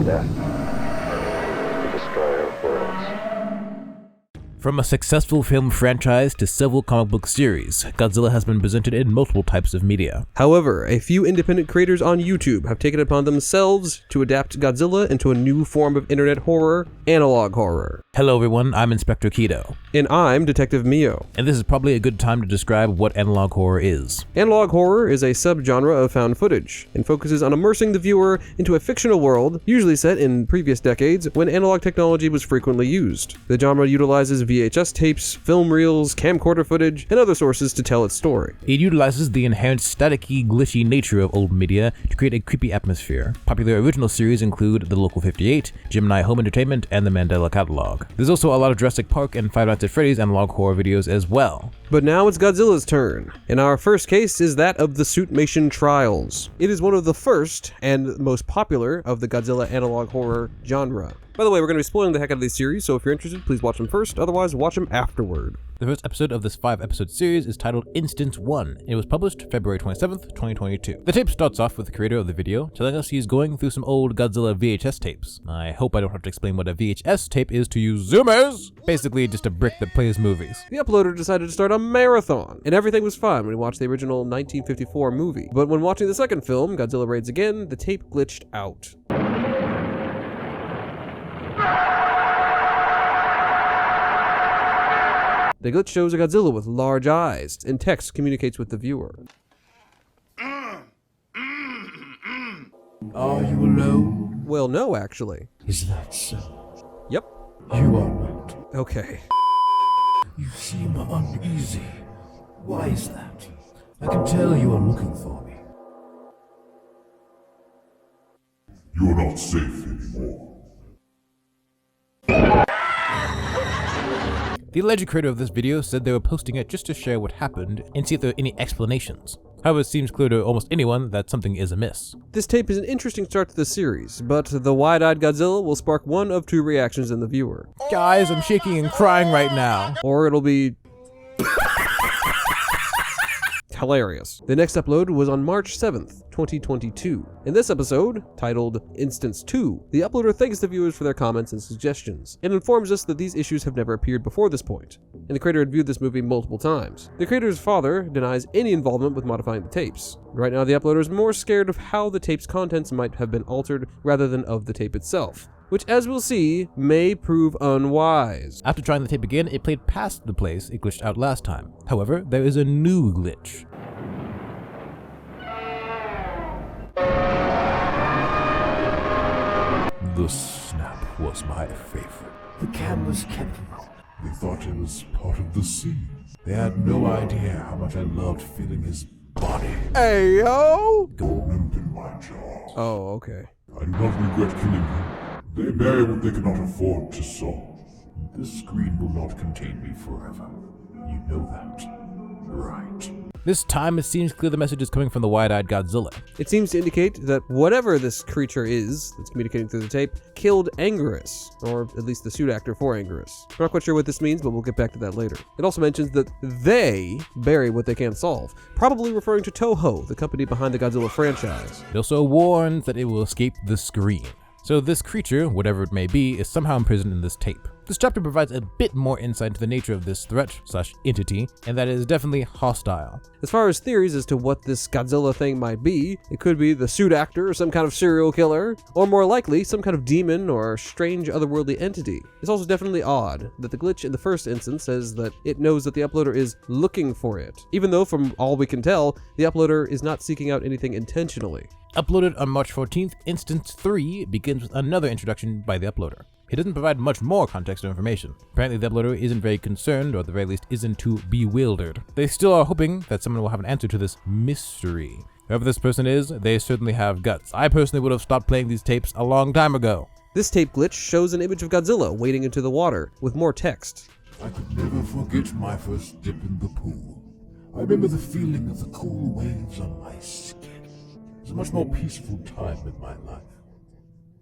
death, the destroyer of worlds. From a successful film franchise to several comic book series, Godzilla has been presented in multiple types of media. However, a few independent creators on YouTube have taken it upon themselves to adapt Godzilla into a new form of internet horror, analog horror. Hello everyone, I'm Inspector Keto. And I'm Detective Mio. And this is probably a good time to describe what analog horror is. Analog horror is a subgenre of found footage, and focuses on immersing the viewer into a fictional world, usually set in previous decades when analog technology was frequently used. The genre utilizes VHS tapes, film reels, camcorder footage, and other sources to tell its story. It utilizes the inherent staticky, glitchy nature of old media to create a creepy atmosphere. Popular original series include The Local 58, Gemini Home Entertainment, and The Mandela Catalog. There's also a lot of Jurassic Park and Five Nights at Freddy's analog horror videos as well. But now it's Godzilla's turn, and our first case is that of the Suitmation trials. It is one of the first and most popular of the Godzilla analog horror genre. By the way, we're going to be spoiling the heck out of these series, so if you're interested, please watch them first, otherwise watch them afterward. The first episode of this 5-episode series is titled Instance 1. It was published February 27th, 2022. The tape starts off with the creator of the video telling us he's going through some old Godzilla VHS tapes. I hope I don't have to explain what a VHS tape is to you Zoomers! Basically just a brick that plays movies. The uploader decided to start a marathon, and everything was fine when he watched the original 1954 movie. But when watching the second film, Godzilla Raids Again, the tape glitched out. The glitch shows a Godzilla with large eyes, and text communicates with the viewer. Are you alone? Well, no, actually. Is that so? Yep. You are not. Okay. You seem uneasy. Why is that? I can tell you are looking for me. You're not safe anymore. The alleged creator of this video said they were posting it just to share what happened and see if there are any explanations. However, it seems clear to almost anyone that something is amiss. This tape is an interesting start to the series, but the wide-eyed Godzilla will spark one of two reactions in the viewer. Guys, I'm shaking and crying right now. Or it'll be hilarious. The next upload was on March 7th, 2022. In this episode, titled Instance 2, the uploader thanks the viewers for their comments and suggestions, and informs us that these issues have never appeared before this point, and the creator had viewed this movie multiple times. The creator's father denies any involvement with modifying the tapes. Right now, the uploader is more scared of how the tape's contents might have been altered rather than of the tape itself, which, as we'll see, may prove unwise. After trying the tape again, it played past the place it glitched out last time. However, there is a new glitch. The snap was my favorite. The cameras kept rolling. They thought it was part of the scene. They had no idea how much I loved feeling his body Hey, yo! go limp in my jaws. Oh, okay. I do not regret killing him. They bury what they cannot afford to solve. This screen will not contain me forever. You know that, right? This time, it seems clear the message is coming from the wide-eyed Godzilla. It seems to indicate that whatever this creature is that's communicating through the tape killed Anguirus, or at least the suit actor for Anguirus. I'm not quite sure what this means, but we'll get back to that later. It also mentions that they bury what they can't solve, probably referring to Toho, the company behind the Godzilla franchise. It also warns that it will escape the screen. So this creature, whatever it may be, is somehow imprisoned in this tape. This chapter provides a bit more insight into the nature of this threat/entity, and that it is definitely hostile. As far as theories as to what this Godzilla thing might be, it could be the suit actor or some kind of serial killer, or more likely, some kind of demon or strange otherworldly entity. It's also definitely odd that the glitch in the first instance says that it knows that the uploader is looking for it, even though from all we can tell, the uploader is not seeking out anything intentionally. Uploaded on March 14th, Instance 3 begins with another introduction by the uploader. He doesn't provide much more context or information. Apparently the uploader isn't very concerned, or at the very least isn't too bewildered. They still are hoping that someone will have an answer to this mystery. Whoever this person is, they certainly have guts. I personally would have stopped playing these tapes a long time ago. This tape glitch shows an image of Godzilla wading into the water, with more text. I could never forget my first dip in the pool. I remember the feeling of the cool waves on my skin. It was a much more peaceful time in my life.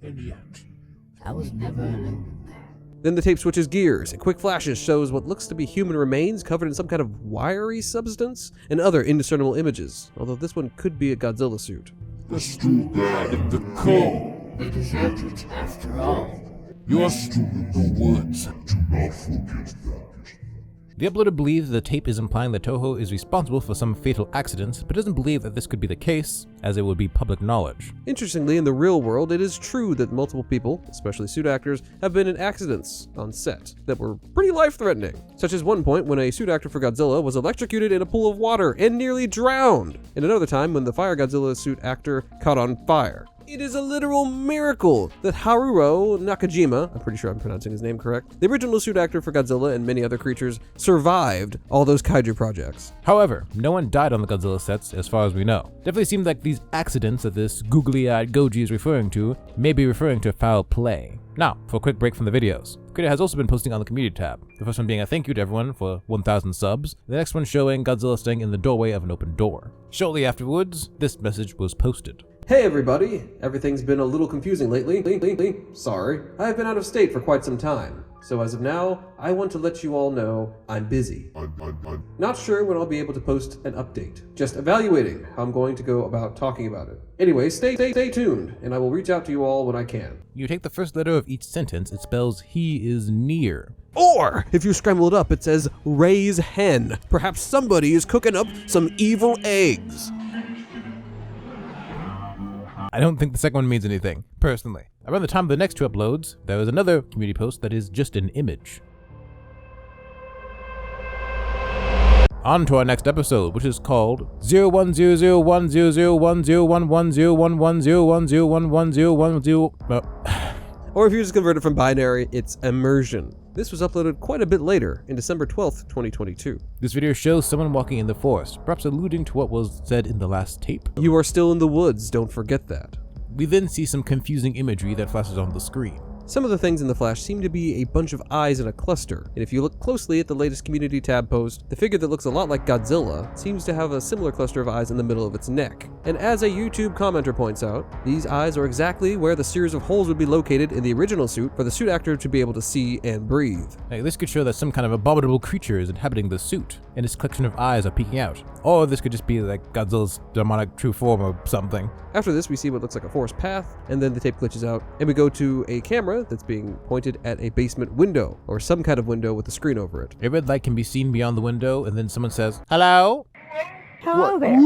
And yet, I was never alone there. Then the tape switches gears, and quick flashes shows what looks to be human remains covered in some kind of wiry substance, and other indiscernible images, although this one could be a Godzilla suit. they're still there in the core. We deserved it after all. You are still in the woods, and do not forget that. The uploader believes the tape is implying that Toho is responsible for some fatal accidents, but doesn't believe that this could be the case, as it would be public knowledge. Interestingly, in the real world, it is true that multiple people, especially suit actors, have been in accidents on set that were pretty life-threatening, such as one point when a suit actor for Godzilla was electrocuted in a pool of water and nearly drowned, and another time when the Fire Godzilla suit actor caught on fire. It is a literal miracle that Haruo Nakajima, I'm pretty sure I'm pronouncing his name correct, the original suit actor for Godzilla and many other creatures, survived all those kaiju projects. However, no one died on the Godzilla sets as far as we know. Definitely seems like these accidents that this googly-eyed Goji is referring to may be referring to foul play. Now, for a quick break from the videos. The creator has also been posting on the community tab. The first one being a thank you to everyone for 1,000 subs. The next one showing Godzilla standing in the doorway of an open door. Shortly afterwards, this message was posted. Hey everybody! Everything's been a little confusing lately. Sorry. I have been out of state for quite some time. So as of now, I want to let you all know I'm busy. Not sure when I'll be able to post an update. Just evaluating how I'm going to go about talking about it. Anyway, stay tuned, and I will reach out to you all when I can. You take the first letter of each sentence, it spells he is near. Or, if you scramble it up, it says raise hen. Perhaps somebody is cooking up some evil eggs. I don't think the second one means anything, personally. Around the time of the next two uploads, there was another community post that is just an image. On to our next episode, which is called 0100100101010101011010. Or if you just convert it from binary, it's Immersion. This was uploaded quite a bit later, in December 12th, 2022. This video shows someone walking in the forest, perhaps alluding to what was said in the last tape. You are still in the woods, don't forget that. We then see some confusing imagery that flashes on the screen. Some of the things in the flash seem to be a bunch of eyes in a cluster, and if you look closely at the latest community tab post, the figure that looks a lot like Godzilla seems to have a similar cluster of eyes in the middle of its neck. And as a YouTube commenter points out, these eyes are exactly where the series of holes would be located in the original suit for the suit actor to be able to see and breathe. Hey, this could show that some kind of abominable creature is inhabiting the suit, and its collection of eyes are peeking out. Or this could just be like Godzilla's demonic true form or something. After this, we see what looks like a forest path, and then the tape glitches out, and we go to a camera that's being pointed at a basement window, or some kind of window with a screen over it. A red light can be seen beyond the window, and then someone says, "Hello?" Hello there.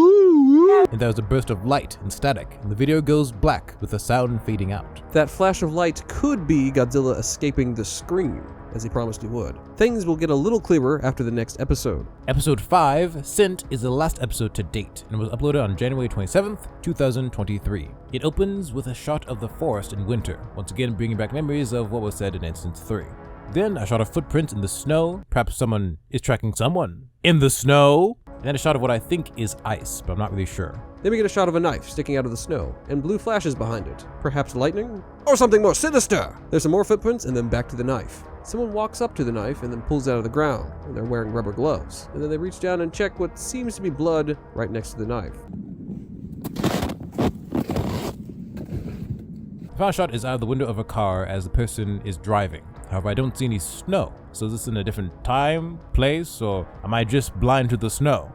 And there's a burst of light and static, and the video goes black with the sound fading out. That flash of light could be Godzilla escaping the screen, as he promised he would. Things will get a little clearer after the next episode. Episode 5, Sent, is the last episode to date, and was uploaded on January 27th, 2023. It opens with a shot of the forest in winter, once again bringing back memories of what was said in Instance 3. Then a shot of footprints in the snow, perhaps someone is tracking someone in the snow, and then a shot of what I think is ice, but I'm not really sure. Then we get a shot of a knife sticking out of the snow, and blue flashes behind it. Perhaps lightning? Or something more sinister! There's some more footprints, and then back to the knife. Someone walks up to the knife and then pulls it out of the ground, and they're wearing rubber gloves. And then they reach down and check what seems to be blood right next to the knife. The final shot is out of the window of a car as the person is driving. However, I don't see any snow. So is this in a different time, place, or am I just blind to the snow?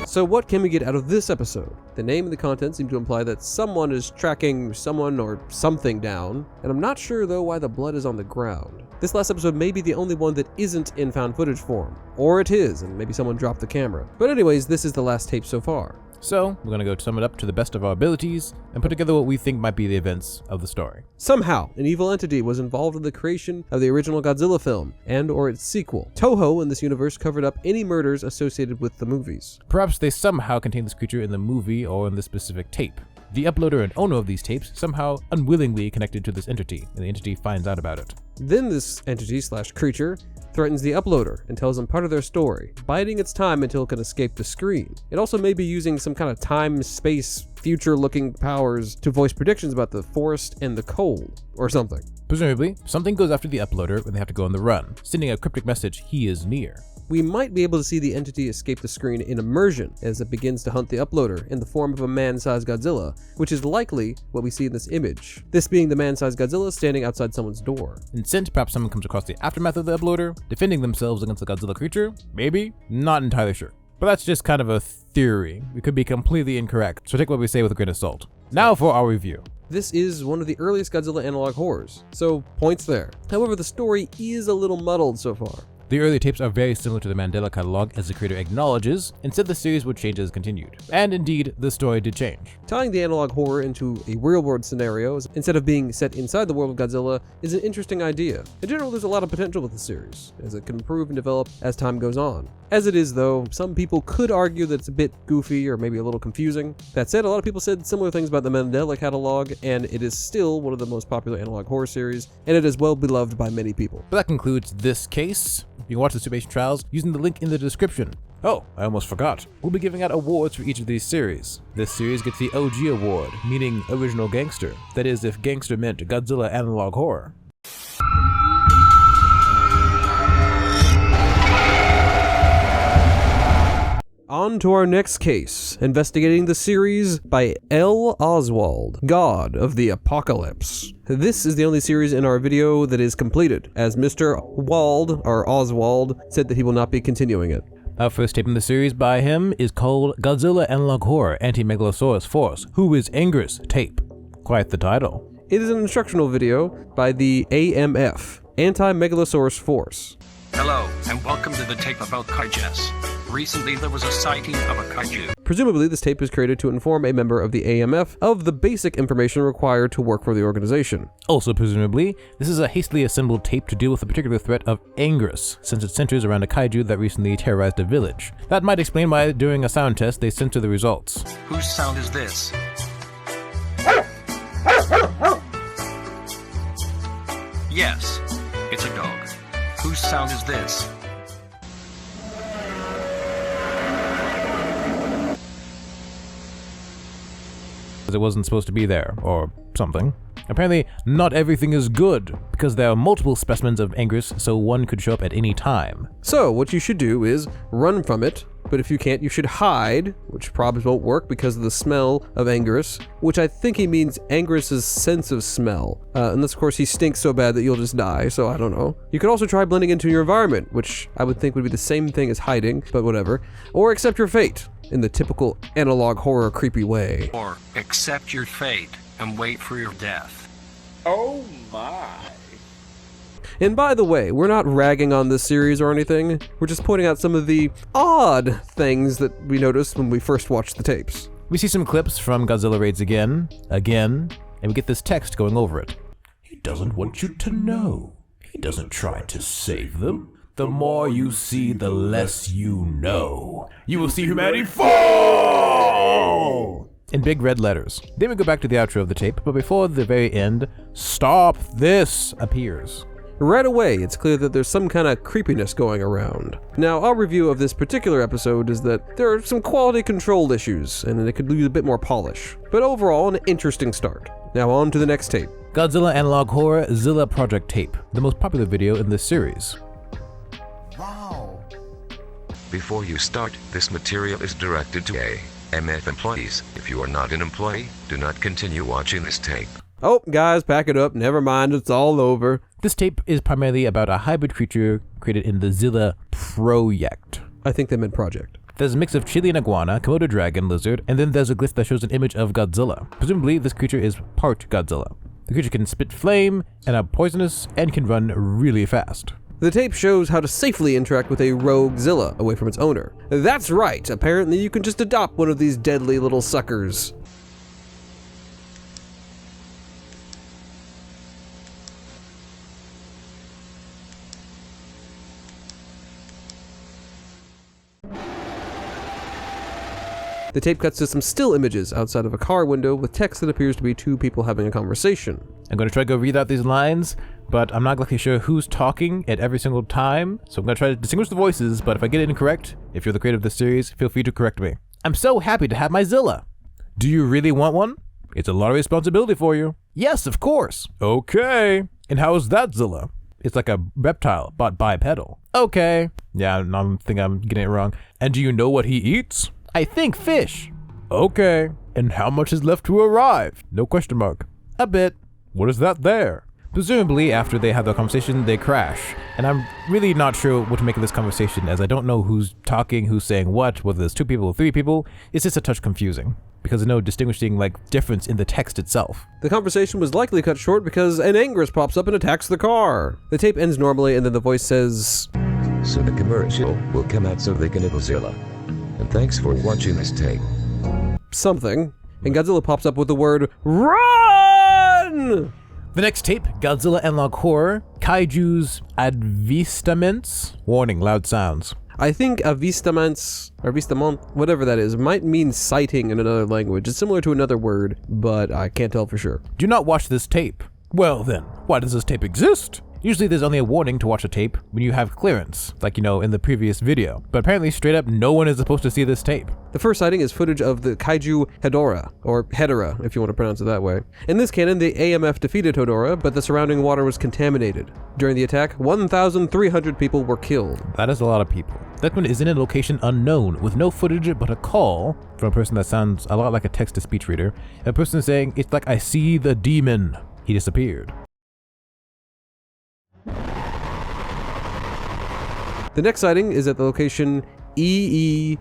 So what can we get out of this episode? The name and the content seem to imply that someone is tracking someone or something down, and I'm not sure though why the blood is on the ground. This last episode may be the only one that isn't in found footage form. Or it is, and maybe someone dropped the camera. But anyways, this is the last tape so far. So, we're gonna go sum it up to the best of our abilities and put together what we think might be the events of the story. Somehow, an evil entity was involved in the creation of the original Godzilla film, and or its sequel. Toho in this universe covered up any murders associated with the movies. Perhaps they somehow contain this creature in the movie or in this specific tape. The uploader and owner of these tapes somehow unwillingly connected to this entity, and the entity finds out about it. Then this entity/creature threatens the uploader and tells them part of their story, biding its time until it can escape the screen. It also may be using some kind of time, space, future-looking powers to voice predictions about the forest and the cold, or something. Presumably, something goes after the uploader when they have to go on the run, sending a cryptic message, "He is near." We might be able to see the entity escape the screen in Immersion as it begins to hunt the uploader in the form of a man-sized Godzilla, which is likely what we see in this image. This being the man-sized Godzilla standing outside someone's door. In Sent, perhaps someone comes across the aftermath of the uploader, defending themselves against the Godzilla creature? Maybe? Not entirely sure. but that's just kind of a theory. We could be completely incorrect, so take what we say with a grain of salt. Now for our review. This is one of the earliest Godzilla analog horrors, so points there. However, the story is a little muddled so far. The early tapes are very similar to the Mandela catalog, as the creator acknowledges, and said the series would change as it continued. And indeed, the story did change. Tying the analog horror into a real-world scenario, instead of being set inside the world of Godzilla, is an interesting idea. In general, there's a lot of potential with the series, as it can improve and develop as time goes on. As it is, though, some people could argue that it's a bit goofy or maybe a little confusing. That said, a lot of people said similar things about the Mandela catalog, and it is still one of the most popular analog horror series, and it is well beloved by many people. But that concludes this case. You can watch the Suitmation trials using the link in the description. Oh, I almost forgot. We'll be giving out awards for each of these series. This series gets the OG award, meaning Original Gangster. That is, if gangster meant Godzilla analog horror. On to our next case, investigating the series by L. Oswald, God of the Apocalypse. This is the only series in our video that is completed, as Mr. Oswald said that he will not be continuing it. Our first tape in the series by him is called Godzilla Analog Horror Anti-Megalosaurus Force. Who is Anguirus? Tape. Quite the title. It is an instructional video by the AMF, Anti-Megalosaurus Force. Hello, and welcome to the tape about kaijus. Recently, there was a sighting of a kaiju. Presumably, this tape was created to inform a member of the AMF of the basic information required to work for the organization. Also presumably, this is a hastily assembled tape to deal with the particular threat of Anguirus, since it centers around a kaiju that recently terrorized a village. That might explain why, during a sound test, they censor the results. Whose sound is this? Yes, it's a dog. Whose sound is this? It wasn't supposed to be there, or something. Apparently, not everything is good, because there are multiple specimens of Anguirus, so one could show up at any time. So, what you should do is run from it, but if you can't, you should hide, which probably won't work because of the smell of Anguirus, which I think he means Anguirus' sense of smell. Unless, of course, he stinks so bad that you'll just die, so I don't know. You could also try blending into your environment, which I would think would be the same thing as hiding, but whatever. Or accept your fate, in the typical analog horror creepy way. Or accept your fate and wait for your death. Oh my. And by the way, we're not ragging on this series or anything. We're just pointing out some of the odd things that we noticed when we first watched the tapes. We see some clips from Godzilla raids again, and we get this text going over it. He doesn't want you to know. He doesn't try to save them. The more you see, the less you know. You will see humanity fall! In big red letters. Then we go back to the outro of the tape, but before the very end, "Stop this" appears. Right away, it's clear that there's some kind of creepiness going around. Now, our review of this particular episode is that there are some quality control issues, and it could use a bit more polish. But overall, an interesting start. Now on to the next tape. Godzilla Analog Horror Zilla Project Tape, the most popular video in this series. Before you start, this material is directed to AMF employees. If you are not an employee, do not continue watching this tape. Oh, guys, pack it up. Never mind, it's all over. This tape is primarily about a hybrid creature created in the Zilla Project. I think they meant project. There's a mix of Chilean iguana, Komodo dragon, lizard, and then there's a glyph that shows an image of Godzilla. Presumably, this creature is part Godzilla. The creature can spit flame, and are poisonous, and can run really fast. The tape shows how to safely interact with a rogue Zilla away from its owner. That's right, apparently you can just adopt one of these deadly little suckers. The tape cuts to some still images outside of a car window with text that appears to be two people having a conversation. I'm going to try to go read out these lines, but I'm not exactly sure who's talking at every single time, so I'm going to try to distinguish the voices, but if I get it incorrect, if you're the creator of this series, feel free to correct me. I'm so happy to have my Zilla. Do you really want one? It's a lot of responsibility for you. Yes, of course. Okay. And how is that Zilla? It's like a reptile, but bipedal. Okay. Yeah, I think I'm getting it wrong. And do you know what he eats? I think fish. Okay. And how much is left to arrive? No question mark. A bit. What is that there? Presumably, after they have their conversation, they crash. And I'm really not sure what to make of this conversation, as I don't know who's talking, who's saying what, whether there's 2 people or 3 people. It's just a touch confusing, because there's no distinguishing difference in the text itself. The conversation was likely cut short because an Anguirus pops up and attacks the car. The tape ends normally, and then the voice says, So the commercial will come out so they can Godzilla. And thanks for watching this tape. something, and Godzilla pops up with the word RUN! The next tape, Godzilla Analog Horror, Kaiju's Advistaments. Warning, loud sounds. I think avistaments, or avistamont, whatever that is, might mean sighting in another language. It's similar to another word, but I can't tell for sure. Do not watch this tape. Well then, why does this tape exist? Usually there's only a warning to watch a tape when you have clearance, like in the previous video. But apparently straight up no one is supposed to see this tape. The first sighting is footage of the kaiju Hedorah, or Hedorah if you want to pronounce it that way. In this canon, the AMF defeated Hedorah, but the surrounding water was contaminated. During the attack, 1,300 people were killed. That is a lot of people. That one is in a location unknown, with no footage but a call from a person that sounds a lot like a text-to-speech reader. A person saying, "It's like I see the demon." He disappeared. The next sighting is at the location EE.UU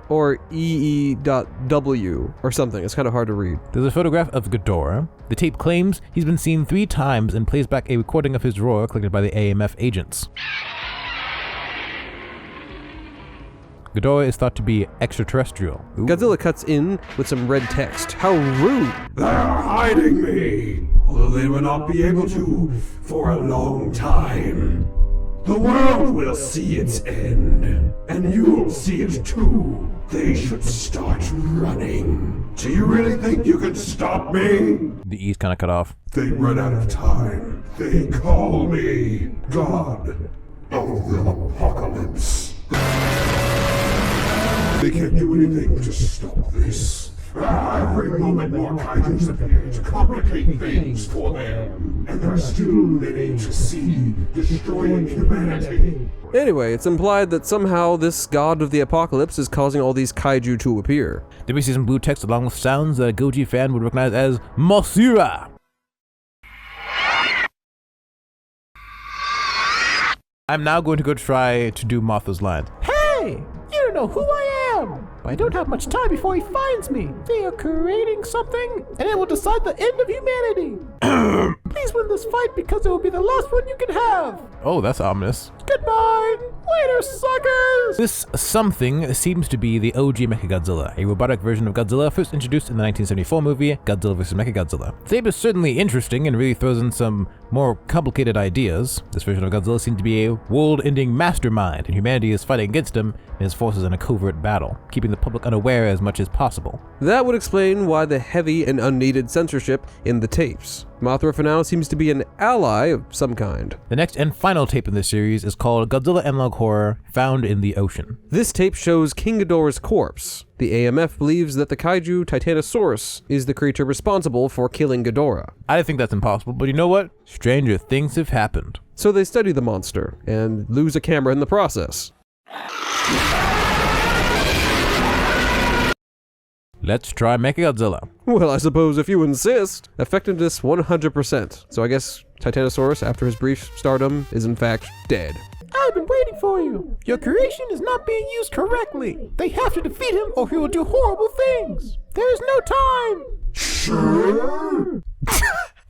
or EE.W or something. It's kind of hard to read. There's a photograph of Ghidorah. The tape claims he's been seen 3 times and plays back a recording of his roar collected by the AMF agents. Ghidorah is thought to be extraterrestrial. Ooh. Godzilla cuts in with some red text. How rude! They're hiding me, although they will not be able to for a long time. The world will see its end, and you'll see it too. They should start running. Do you really think you can stop me? The E's kind of cut off. They run out of time. They call me God of the Apocalypse. They can't do anything to stop this. Every moment more kaijus appear to complicate things for them, and they're still living to see destroying humanity. Anyway, it's implied that somehow this god of the apocalypse is causing all these kaiju to appear. Then we see some blue text along with sounds that a Goji fan would recognize as Masira. I'm now going to go try to do Martha's line. Hey! You don't know who I am! But I don't have much time before he finds me. They are creating something, and it will decide the end of humanity. Please win this fight because it will be the last one you can have. Oh, that's ominous. Goodbye! Later, suckers! This something seems to be the OG Mechagodzilla, a robotic version of Godzilla first introduced in the 1974 movie Godzilla vs. Mechagodzilla. The tape is certainly interesting and really throws in some more complicated ideas. This version of Godzilla seems to be a world-ending mastermind, and humanity is fighting against him and his forces in a covert battle, keeping the public unaware as much as possible. That would explain why the heavy and unneeded censorship in the tapes. Mothra for now seems to be an ally of some kind. The next and final tape in this series is called Godzilla Analog Horror, Found in the Ocean. This tape shows King Ghidorah's corpse. The AMF believes that the kaiju Titanosaurus is the creature responsible for killing Ghidorah. I think that's impossible, but you know what? Stranger things have happened. So they study the monster and lose a camera in the process. Let's try Mechagodzilla. Well, I suppose if you insist. Effectiveness 100%. So I guess Titanosaurus, after his brief stardom, is in fact dead. I've been waiting for you. Your creation is not being used correctly. They have to defeat him or he will do horrible things. There is no time. Sure.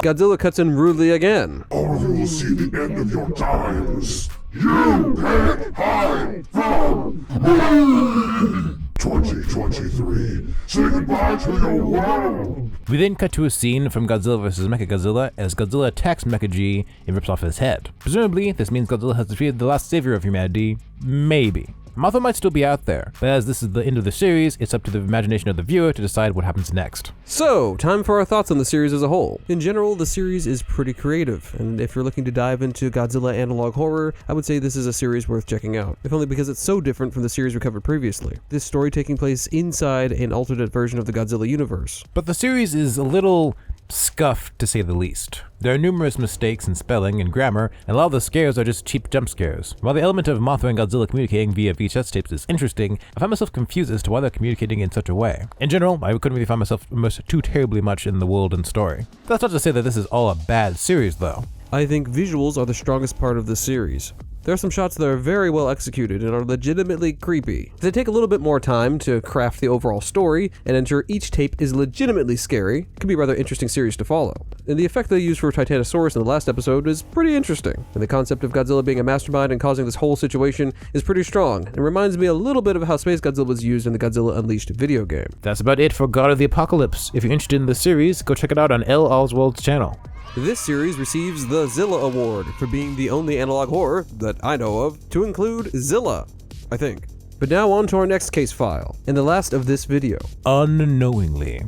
Godzilla cuts in rudely again. Or you will see the end of your times. You can't hide from me. 2023, say goodbye to your world! We then cut to a scene from Godzilla vs. Mechagodzilla as Godzilla attacks Mecha G and rips off his head. Presumably, this means Godzilla has defeated the last savior of humanity. Maybe. Mothra might still be out there, but as this is the end of the series, it's up to the imagination of the viewer to decide what happens next. So, time for our thoughts on the series as a whole. In general, the series is pretty creative, and if you're looking to dive into Godzilla Analog Horror, I would say this is a series worth checking out, if only because it's so different from the series we covered previously. This story taking place inside an alternate version of the Godzilla universe. But the series is a little scuffed to say the least. There are numerous mistakes in spelling and grammar, and a lot of the scares are just cheap jump scares. While the element of Mothra and Godzilla communicating via VHS tapes is interesting, I find myself confused as to why they're communicating in such a way. In general, I couldn't really find myself immersed too terribly much in the world and story. That's not to say that this is all a bad series, though. I think visuals are the strongest part of this series. There are some shots that are very well executed and are legitimately creepy. They take a little bit more time to craft the overall story and ensure each tape is legitimately scary. It can be a rather interesting series to follow. And the effect they used for Titanosaurus in the last episode is pretty interesting. And the concept of Godzilla being a mastermind and causing this whole situation is pretty strong, and reminds me a little bit of how Space Godzilla was used in the Godzilla Unleashed video game. That's about it for God of the Apocalypse. If you're interested in the series, go check it out on L. Oswald's channel. This series receives the Zilla Award for being the only analog horror that I know of to include Zilla, I think. But now on to our next case file, and the last of this video. Unknowingly.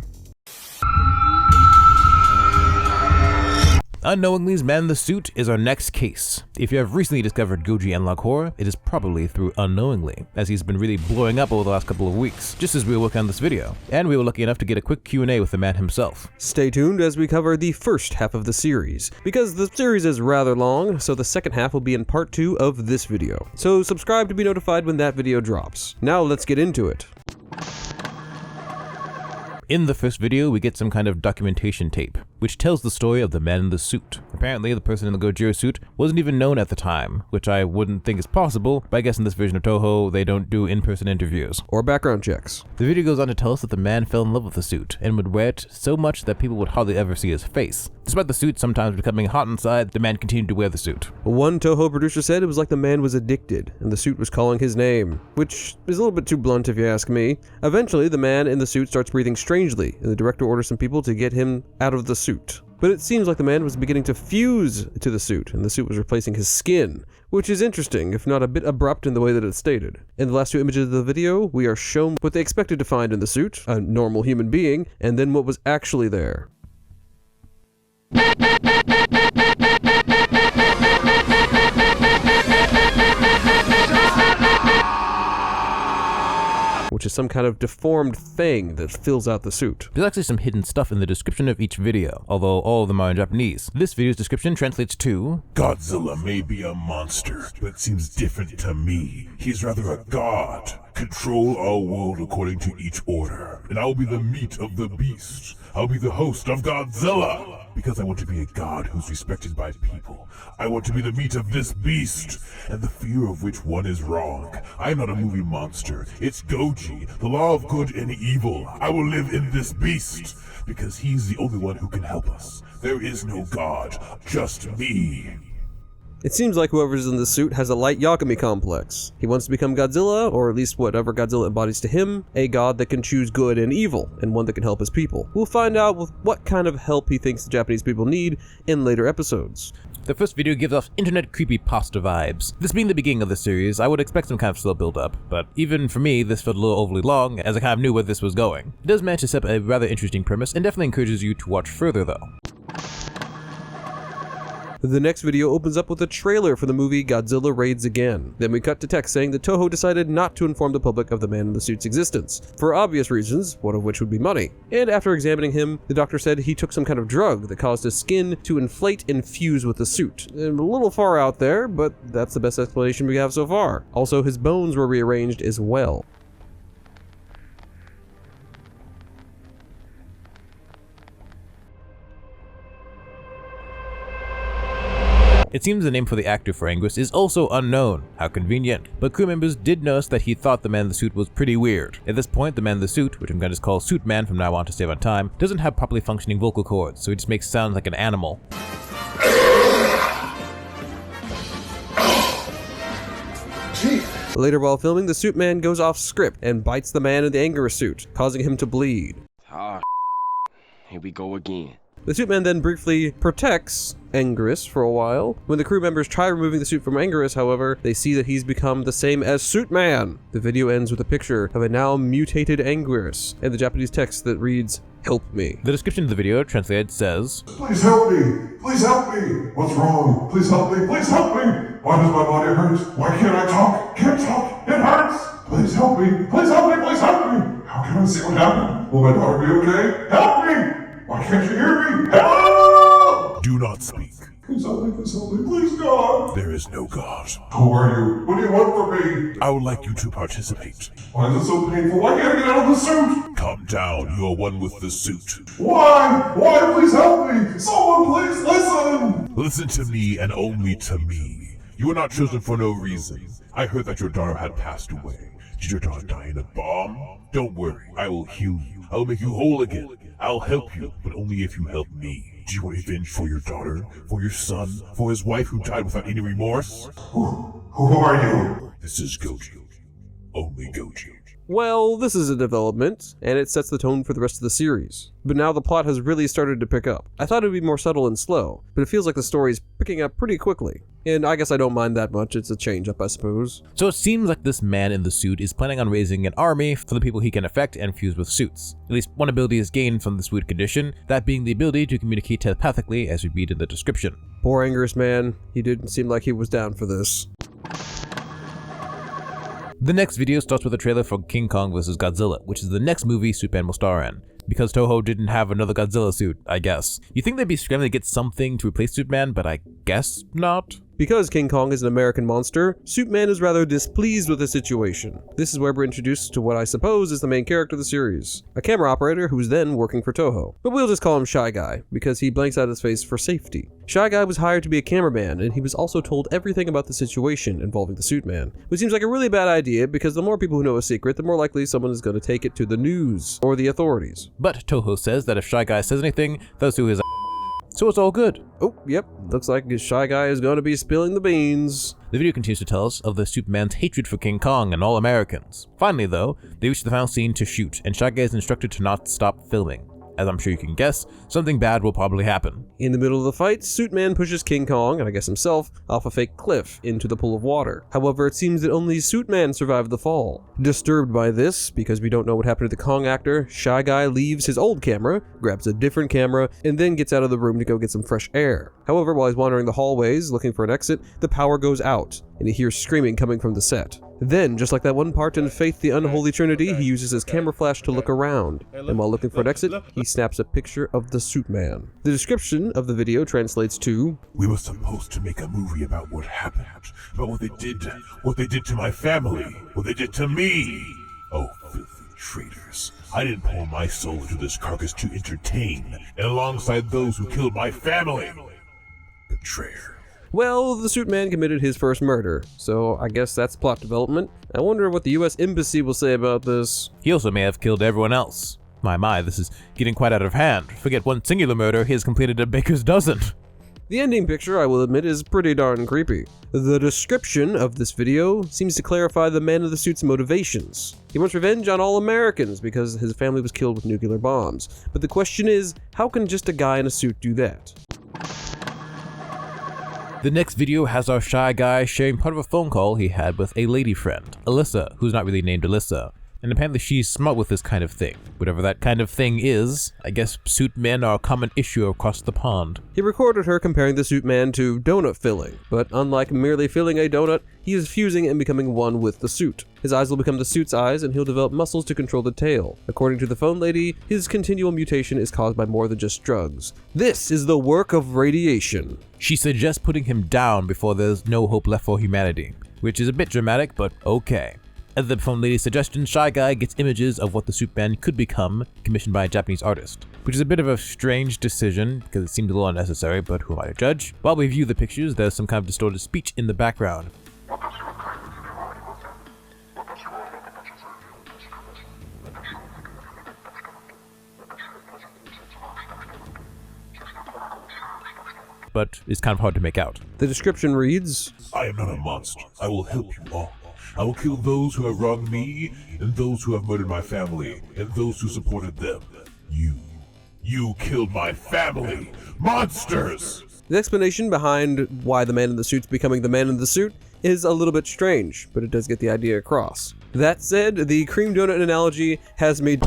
Unknowingly's Man in the Suit is our next case. If you have recently discovered Goji Analog Horror, it is probably through Unknowingly, as he's been really blowing up over the last couple of weeks, just as we were working on this video. And we were lucky enough to get a quick Q&A with the man himself. Stay tuned as we cover the first half of the series, because the series is rather long, so the second half will be in part 2 of this video. So subscribe to be notified when that video drops. Now let's get into it. In the first video, we get some kind of documentation tape, which tells the story of the man in the suit. Apparently, the person in the Gojira suit wasn't even known at the time, which I wouldn't think is possible, but I guess in this version of Toho, they don't do in-person interviews. Or background checks. The video goes on to tell us that the man fell in love with the suit, and would wear it so much that people would hardly ever see his face. Despite the suit sometimes becoming hot inside, the man continued to wear the suit. One Toho producer said it was like the man was addicted, and the suit was calling his name, which is a little bit too blunt if you ask me. Eventually, the man in the suit starts breathing strangely, and the director orders some people to get him out of the suit. But it seems like the man was beginning to fuse to the suit, and the suit was replacing his skin, which is interesting, if not a bit abrupt in the way that it's stated. In the last 2 images of the video, we are shown what they expected to find in the suit, a normal human being, and then what was actually there. Which is some kind of deformed thing that fills out the suit. There's actually some hidden stuff in the description of each video, although all of them are in Japanese. This video's description translates to: Godzilla may be a monster, but seems different to me. He's rather a god. Control our world according to each order. And I'll be the meat of the beast. I'll be the host of Godzilla. Because I want to be a god who's respected by people. I want to be the meat of this beast, and the fear of which one is wrong. I'm not a movie monster. It's Goji, the law of good and evil. I will live in this beast, because he's the only one who can help us. There is no god, just me. It seems like whoever's in the suit has a light Yakami complex. He wants to become Godzilla, or at least whatever Godzilla embodies to him, a god that can choose good and evil, and one that can help his people. We'll find out with what kind of help he thinks the Japanese people need in later episodes. The first video gives off internet creepypasta vibes. This being the beginning of the series, I would expect some kind of slow build-up, but even for me, this felt a little overly long, as I kind of knew where this was going. It does manage to set up a rather interesting premise, and definitely encourages you to watch further though. The next video opens up with a trailer for the movie Godzilla Raids Again. Then we cut to text saying that Toho decided not to inform the public of the man in the suit's existence, for obvious reasons, one of which would be money. And after examining him, the doctor said he took some kind of drug that caused his skin to inflate and fuse with the suit. A little far out there, but that's the best explanation we have so far. Also, his bones were rearranged as well. It seems the name for the actor for Anguirus is also unknown. How convenient. But crew members did notice that he thought the man in the suit was pretty weird. At this point, the man in the suit, which I'm going to call Suitman from now on to save on time, doesn't have properly functioning vocal cords, so he just makes sounds like an animal. Later while filming, the suit man goes off script and bites the man in the Anguirus suit, causing him to bleed. Ah, here we go again. The suit man then briefly protects Anguirus for a while. When the crew members try removing the suit from Anguirus, however, they see that he's become the same as Suitman. The video ends with a picture of a now mutated Anguirus, and the Japanese text that reads, "Help me." The description of the video, translated, says, Please help me! Please help me! What's wrong? Please help me! Please help me! Why does my body hurt? Why can't I talk? Can't talk! It hurts! Please help me! Please help me! Please help me! How can I see what happened? Will my daughter be okay? Help me! Why can't you hear me? Help! Do not speak. Please help me, please, God. There is no God. Who are you? What do you want from me? I would like you to participate. Why is it so painful? Why can't I get out of the suit? Calm down, you are one with the suit. Why? Why? Please help me! Someone please listen! Listen to me and only to me. You were not chosen for no reason. I heard that your daughter had passed away. Did your daughter die in a bomb? Don't worry, I will heal you. I will make you whole again. I'll help you, but only if you help me. Do you want revenge for your daughter? For your son? For his wife who died without any remorse? Who are you? This is Goji. Only Goji. Well, this is a development, and it sets the tone for the rest of the series. But now the plot has really started to pick up. I thought it would be more subtle and slow, but it feels like the story's picking up pretty quickly. And I guess I don't mind that much, it's a change-up, I suppose. So it seems like this man in the suit is planning on raising an army for the people he can affect and fuse with suits. At least one ability is gained from this weird condition, that being the ability to communicate telepathically, as we read in the description. Poor Anguirus, man. He didn't seem like he was down for this. The next video starts with a trailer for King Kong vs. Godzilla, which is the next movie Suitman will star in. Because Toho didn't have another Godzilla suit, I guess. You'd think they'd be scrambling to get something to replace Suitman, but I guess not. Because King Kong is an American monster, Suitman is rather displeased with the situation. This is where we're introduced to what I suppose is the main character of the series, a camera operator who's then working for Toho. But we'll just call him Shy Guy, because he blanks out his face for safety. Shy Guy was hired to be a cameraman, and he was also told everything about the situation involving the Suitman, which seems like a really bad idea because the more people who know a secret, the more likely someone is going to take it to the news or the authorities. But Toho says that if Shy Guy says anything, they'll sue his so it's all good. Oh, yep. Looks like Shy Guy is going to be spilling the beans. The video continues to tell us of the Superman's hatred for King Kong and all Americans. Finally, though, they reach the final scene to shoot, and Shy Guy is instructed to not stop filming. As I'm sure you can guess, something bad will probably happen. In the middle of the fight, Suitman pushes King Kong, and I guess himself, off a fake cliff into the pool of water. However, it seems that only Suitman survived the fall. Disturbed by this, because we don't know what happened to the Kong actor, Shy Guy leaves his old camera, grabs a different camera, and then gets out of the room to go get some fresh air. However, while he's wandering the hallways looking for an exit, the power goes out, and he hears screaming coming from the set. Then, just like that one part in Faith the Unholy Trinity, he uses his camera flash to look around, and while looking for an exit, he snaps a picture of the Suitman. The description of the video translates to, "We were supposed to make a movie about what happened, about what they did to my family, what they did to me. Oh, filthy traitors. I didn't pour my soul into this carcass to entertain, and alongside those who killed my family. Betrayer." Well, the Suitman committed his first murder, so I guess that's plot development. I wonder what the US Embassy will say about this. He also may have killed everyone else. My, this is getting quite out of hand. Forget one singular murder, he has completed a baker's dozen. The ending picture, I will admit, is pretty darn creepy. The description of this video seems to clarify the man in the suit's motivations. He wants revenge on all Americans because his family was killed with nuclear bombs. But the question is, how can just a guy in a suit do that? The next video has our Shy Guy sharing part of a phone call he had with a lady friend, Alyssa, who's not really named Alyssa. And apparently she's smart with this kind of thing. Whatever that kind of thing is, I guess suit men are a common issue across the pond. He recorded her comparing the suit man to donut filling, but unlike merely filling a donut, he is fusing and becoming one with the suit. His eyes will become the suit's eyes, and he'll develop muscles to control the tail. According to the phone lady, his continual mutation is caused by more than just drugs. This is the work of radiation. She suggests putting him down before there's no hope left for humanity, which is a bit dramatic, but okay. At the phone lady's suggestion, Shy Guy gets images of what the Suitman could become, commissioned by a Japanese artist, which is a bit of a strange decision because it seemed a little unnecessary, but who am I to judge? While we view the pictures, there's some kind of distorted speech in the background. But it's kind of hard to make out. The description reads, "I am not a monster. I will help you all. I will kill those who have wronged me, and those who have murdered my family, and those who supported them. You killed my family! Monsters!" The explanation behind why the man in the suit's becoming the man in the suit is a little bit strange, but it does get the idea across. That said, the cream donut analogy has me...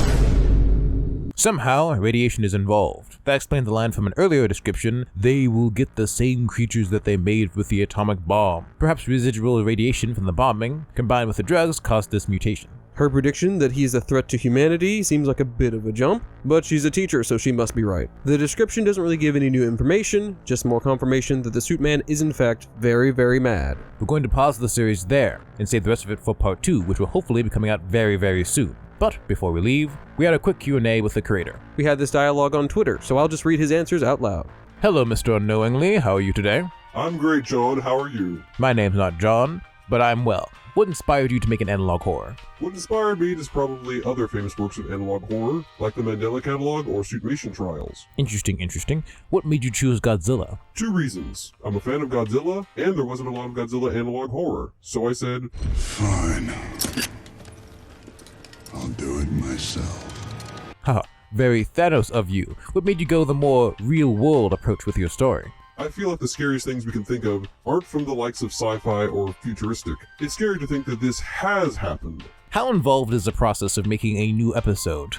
Somehow, radiation is involved. That explains the line from an earlier description, "They will get the same creatures that they made with the atomic bomb." Perhaps residual radiation from the bombing, combined with the drugs, caused this mutation. Her prediction that he's a threat to humanity seems like a bit of a jump, but she's a teacher, so she must be right. The description doesn't really give any new information, just more confirmation that the Suit Man is in fact very, very mad. We're going to pause the series there and save the rest of it for part 2, which will hopefully be coming out very, very soon. But before we leave, we had a quick Q&A with the creator. We had this dialogue on Twitter, so I'll just read his answers out loud. Hello, Mr. Unknowingly. How are you today? I'm great, John. How are you? My name's not John, but I'm well. What inspired you to make an analog horror? What inspired me is probably other famous works of analog horror, like the Mandela Catalog or Suitmation Trials. Interesting. What made you choose Godzilla? 2 reasons. I'm a fan of Godzilla, and there wasn't a lot of Godzilla analog horror. So I said, Fine. I'll do it myself. Haha, very Thanos of you. What made you go the more real-world approach with your story? I feel like the scariest things we can think of aren't from the likes of sci-fi or futuristic. It's scary to think that this has happened. How involved is the process of making a new episode?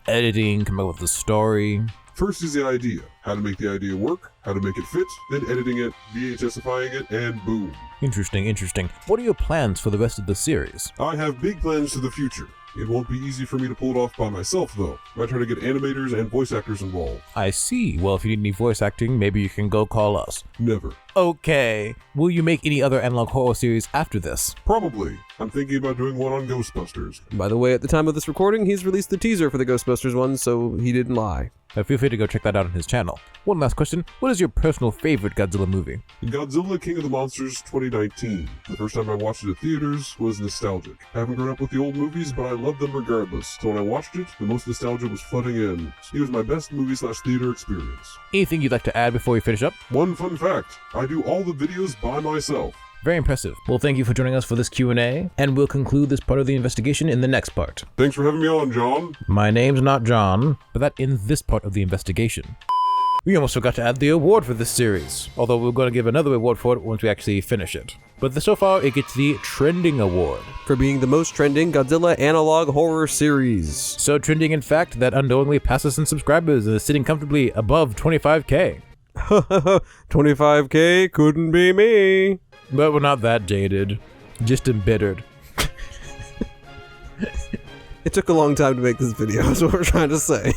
Editing, coming up with the story? First is the idea, how to make the idea work, how to make it fit, then editing it, VHSifying it, and boom. Interesting. What are your plans for the rest of the series? I have big plans for the future. It won't be easy for me to pull it off by myself, though. I might try to get animators and voice actors involved. I see. Well, if you need any voice acting, maybe you can go call us. Never. Okay. Will you make any other analog horror series after this? Probably. I'm thinking about doing one on Ghostbusters. By the way, at the time of this recording, he's released the teaser for the Ghostbusters one, so he didn't lie. Feel free to go check that out on his channel. One last question. What is your personal favorite Godzilla movie? Godzilla King of the Monsters 2019. The first time I watched it at theaters was nostalgic. I haven't grown up with the old movies, but I loved them regardless. So when I watched it, the most nostalgia was flooding in. It was my best movie/theater experience. Anything you'd like to add before we finish up? One fun fact. I do all the videos by myself. Very impressive. Well, thank you for joining us for this Q&A, and we'll conclude this part of the investigation in the next part. Thanks for having me on, John. My name's not John, but that ends this part of the investigation. We almost forgot to add the award for this series, although we're going to give another award for it once we actually finish it. But so far, it gets the Trending Award. For being the most trending Godzilla analog horror series. So trending, in fact, that Unknowingly passes in subscribers and is sitting comfortably above 25k. 25k couldn't be me. But we're not that jaded, just embittered. It took a long time to make this video, is what we're trying to say.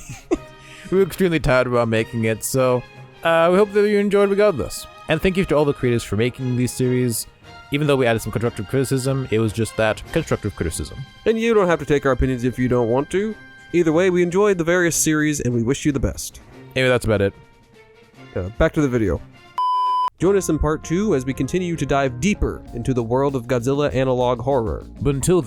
We were extremely tired about making it, so we hope that you enjoyed regardless. And thank you to all the creators for making these series. Even though we added some constructive criticism, it was just that, constructive criticism. And you don't have to take our opinions if you don't want to. Either way, we enjoyed the various series and we wish you the best. Anyway, that's about it. Back to the video. Join us in part 2 as we continue to dive deeper into the world of Godzilla analog horror. But until then,